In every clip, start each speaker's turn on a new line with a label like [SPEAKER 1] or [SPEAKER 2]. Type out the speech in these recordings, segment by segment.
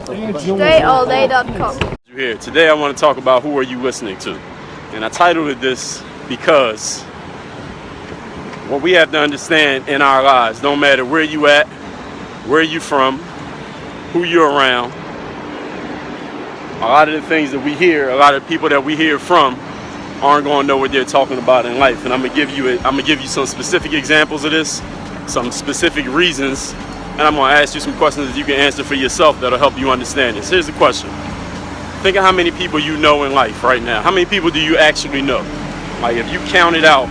[SPEAKER 1] DreAllDay.com.
[SPEAKER 2] Here today, I want to talk about who are you listening to, and I titled it this because what we have to understand in our lives, no matter where you at, where you from, who you're around, a lot of the things that we hear, a lot of people that we hear from aren't going to know what they're talking about in life. And I'm gonna give you some specific examples of this, some specific reasons, and I'm gonna ask you some questions that you can answer for yourself that'll help you understand this. Here's the question. Think of how many people you know in life right now. How many people do you actually know? Like if you counted out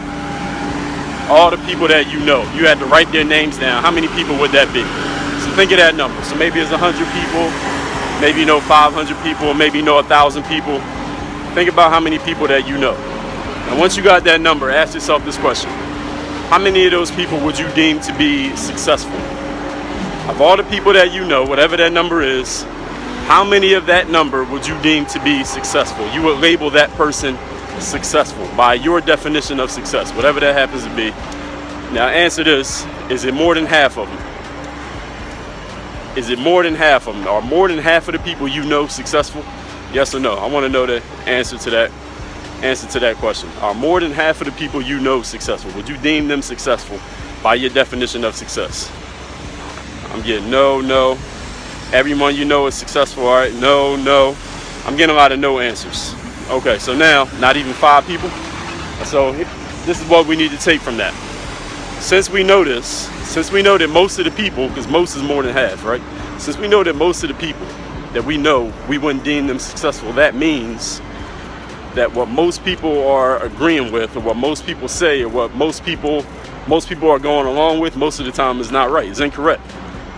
[SPEAKER 2] all the people that you know, you had to write their names down, how many people would that be? So think of that number. So maybe it's 100 people, maybe you know 500 people, maybe you know 1,000 people. Think about how many people that you know. And once you got that number, ask yourself this question. How many of those people would you deem to be successful? Of all the people that you know, whatever that number is, how many of that number would you deem to be successful? You would label that person successful by your definition of success, whatever that happens to be. Now answer this, is it more than half of them? Is it more than half of them? Are more than half of the people you know successful? Yes or no? I want to know the answer to that question. Are more than half of the people you know successful? Would you deem them successful by your definition of success? I'm getting no. Everyone you know is successful. All right, no. I'm getting a lot of no answers. Okay, so now not even 5 people. So this is what we need to take from that. Since we know this, since we know that most of the people, because most is more than half, right? Since we know that most of the people that we know, we wouldn't deem them successful, that means that what most people are agreeing with, or what most people say, or what most people are going along with, most of the time is not right. It's incorrect.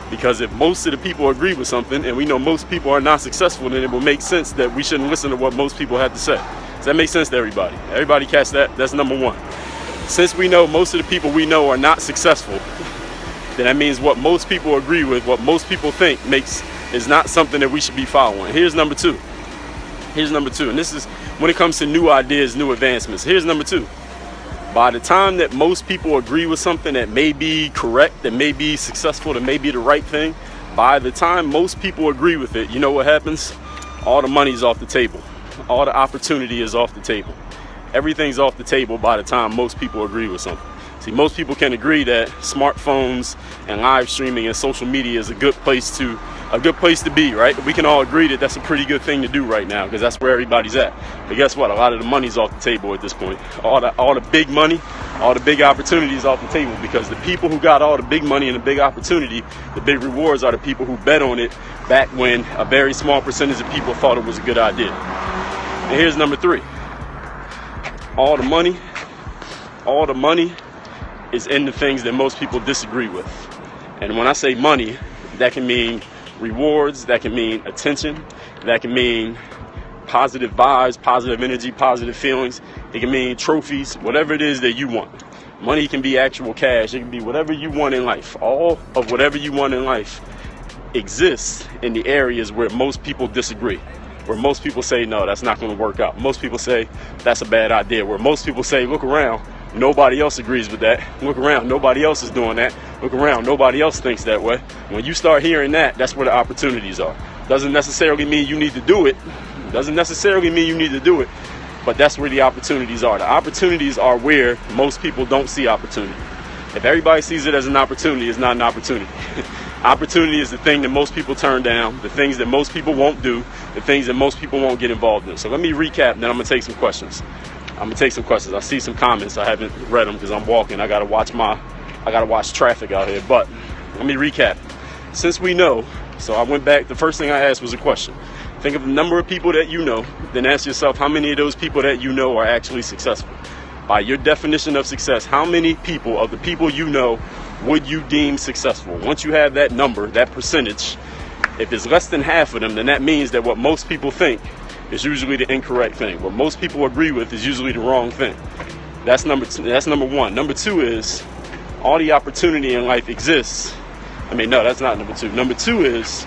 [SPEAKER 2] Because if most of the people agree with something, and we know most people are not successful, then it will make sense that we shouldn't listen to what most people have to say. Does that make sense to everybody? Everybody catch that? That's number one. Since we know most of the people we know are not successful, then that means what most people agree with, what most people think is not something that we should be following. Here's number two. And this is when it comes to new ideas, new advancements. Here's number 2. By the time that most people agree with something that may be correct, that may be successful, that may be the right thing, by the time most people agree with it, you know what happens? All the money's off the table. All the opportunity is off the table. Everything's off the table by the time most people agree with something. See, most people can agree that smartphones and live streaming and social media is a good place to be, right? We can all agree that that's a pretty good thing to do right now because that's where everybody's at. But guess what? A lot of the money's off the table at this point. All the big money, all the big opportunities off the table because the people who got all the big money and the big opportunity, the big rewards are the people who bet on it back when a very small percentage of people thought it was a good idea. And here's number 3. All the money is in the things that most people disagree with. And when I say money, that can mean rewards, that can mean attention, that can mean positive vibes, positive energy, positive feelings. It can mean trophies, whatever it is that you want. Money can be actual cash. It can be whatever you want in life. All of whatever you want in life exists in the areas where most people disagree. Where most people say, no, that's not going to work out. Most people say, that's a bad idea. Where most people say, look around, nobody else agrees with that. Look around, nobody else is doing that. Look around, nobody else thinks that way. When you start hearing that, that's where the opportunities are. Doesn't necessarily mean you need to do it. But that's where the opportunities are. The opportunities are where most people don't see opportunity. If everybody sees it as an opportunity, it's not an opportunity. Opportunity is the thing that most people turn down, the things that most people won't do, the things that most people won't get involved in. So let me recap, then I'm going to take some questions. I see some comments. I haven't read them because I'm walking. I gotta watch traffic out here. But let me recap. Since we know, so I went back. The first thing I asked was a question. Think of the number of people that you know. Then ask yourself how many of those people that you know are actually successful. By your definition of success, how many people of the people you know would you deem successful? Once you have that number, that percentage, if it's less than half of them, then that means that what most people think is usually the incorrect thing. What most people agree with is usually the wrong thing. That's number 1. Number 2 is all the opportunity in life exists. No, that's not number 2. Number 2 is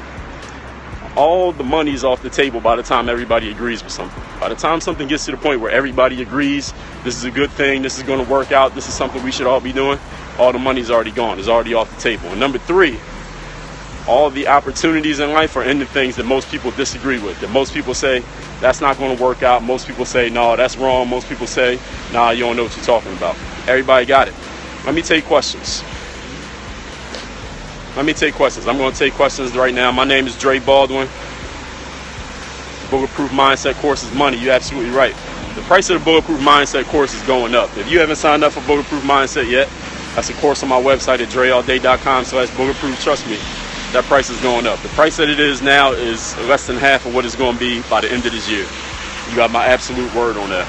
[SPEAKER 2] all the money's off the table by the time everybody agrees with something. By the time something gets to the point where everybody agrees, this is a good thing, this is going to work out, this is something we should all be doing, all the money's already gone. It's already off the table. And number 3, All the opportunities in life are in the things that most people disagree with, that most people say, that's not going to work out. Most people say, no, that's wrong. Most people say, nah, you don't know what you're talking about. Everybody got it. Let me take questions. I'm going to take questions right now. My name is Dre Baldwin. Bulletproof Mindset course is money. You're absolutely right. The price of the Bulletproof Mindset course is going up. If you haven't signed up for Bulletproof Mindset yet, that's a course on my website at dreallday.com/bulletproof. Trust me, that price is going up. The price that it is now is less than half of what it's going to be by the end of this year. You got my absolute word on that.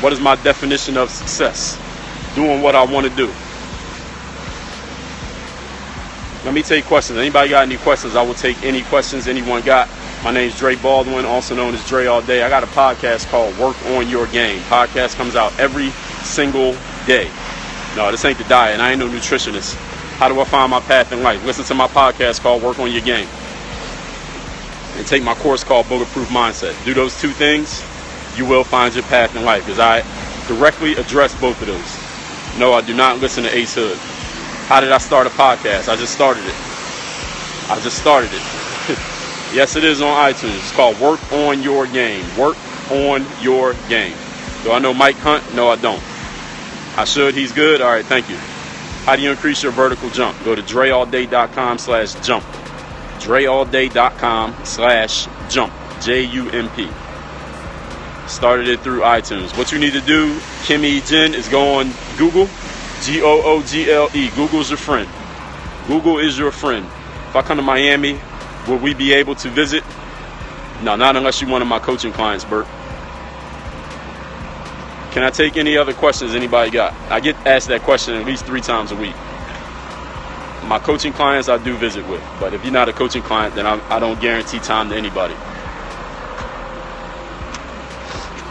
[SPEAKER 2] What is my definition of success? Doing what I want to do. Let me take questions. Anybody got any questions? I will take any questions anyone got. My name is Dre Baldwin, also known as Dre All Day. I got a podcast called Work on Your Game. Podcast comes out every single day. No, this ain't the diet. I ain't no nutritionist. How do I find my path in life? Listen to my podcast called Work on Your Game. And take my course called Bulletproof Mindset. Do those two things, you will find your path in life, because I directly address both of those. No, I do not listen to Ace Hood. How did I start a podcast? I just started it. Yes, it is on iTunes. It's called Work on Your Game. Work on Your Game. Do I know Mike Hunt? No, I don't. I should. He's good. All right, thank you. How do you increase your vertical jump? Go to dreallday.com/jump. dreallday.com/jump. JUMP. Started it through iTunes. What you need to do, Kimmy Jin, is go on Google. Google. Google's your friend. Google is your friend. If I come to Miami, will we be able to visit? No, not unless you're one of my coaching clients, Bert. Can I take any other questions anybody got? I get asked that question at least 3 times a week. My coaching clients I do visit with, but if you're not a coaching client, then I don't guarantee time to anybody.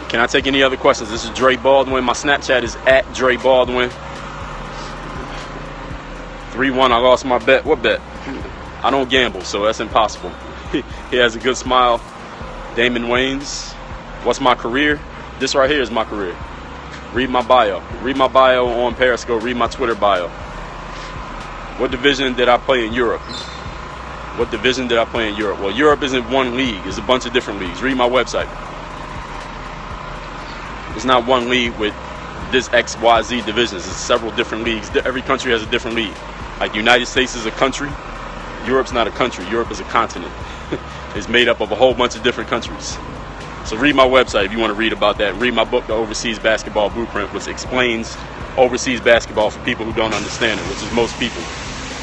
[SPEAKER 2] Can I take any other questions? This is Dre Baldwin. My Snapchat is at Dre Baldwin. 3-1, I lost my bet. What bet? I don't gamble, so that's impossible. He has a good smile. Damon Wayans. What's my career? This right here is my career. Read my bio. Read my bio on Periscope. Read my Twitter bio. What division did I play in Europe? Well, Europe isn't one league. It's a bunch of different leagues. Read my website. It's not one league with this XYZ divisions. It's several different leagues. Every country has a different league. Like the United States is a country. Europe's not a country. Europe is a continent. It's made up of a whole bunch of different countries. So read my website if you want to read about that. Read my book, The Overseas Basketball Blueprint, which explains overseas basketball for people who don't understand it, which is most people.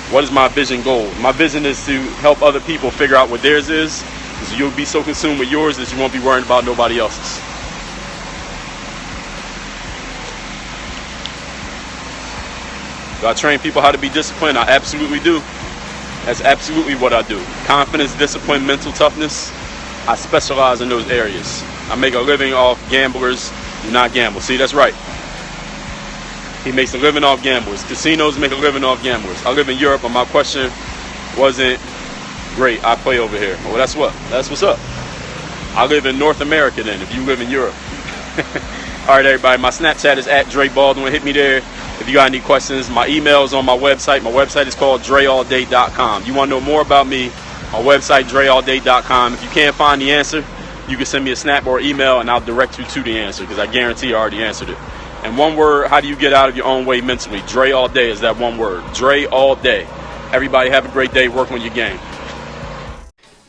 [SPEAKER 2] What is my vision goal? My vision is to help other people figure out what theirs is, because you'll be so consumed with yours that you won't be worrying about nobody else's. Do I train people how to be disciplined? I absolutely do. That's absolutely what I do. Confidence, discipline, mental toughness. I specialize in those areas. I make a living off gamblers do not gamble. See, that's right. He makes a living off gamblers. Casinos make a living off gamblers. I live in Europe, and my question wasn't, great, I play over here. Well, that's what's up. I live in North America then, if you live in Europe. All right, everybody, my Snapchat is at Dre Baldwin. Hit me there if you got any questions. My email is on my website. My website is called dreallday.com. You want to know more about me, my website, dreallday.com. If you can't find the answer, you can send me a snap or email, and I'll direct you to the answer, because I guarantee I already answered it. And one word, how do you get out of your own way mentally? Dre all day is that one word. Dre all day. Everybody have a great day. Work on your game.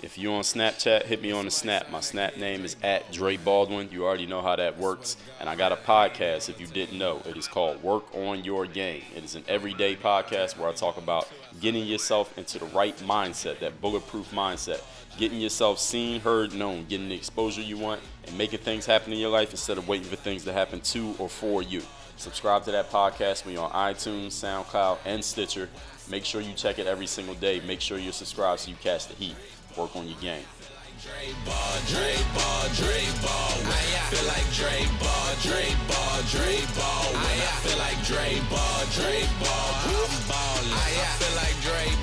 [SPEAKER 2] If you're on Snapchat, hit me on the snap. My snap name is at Dre Baldwin. You already know how that works. And I got a podcast, if you didn't know. It is called Work on Your Game. It is an everyday podcast where I talk about getting yourself into the right mindset, that bulletproof mindset. Getting yourself seen, heard, known. Getting the exposure you want and making things happen in your life instead of waiting for things to happen to or for you. Subscribe to that podcast. We're on iTunes, SoundCloud, and Stitcher. Make sure you check it every single day. Make sure you're subscribed so you catch the heat. Work on your game.
[SPEAKER 1] Dre Ball, Dre Ball, Dre Ball. I feel like Dre Ball, Dre Ball, Dre Ball. I feel like Dre Ball, Dre Ball.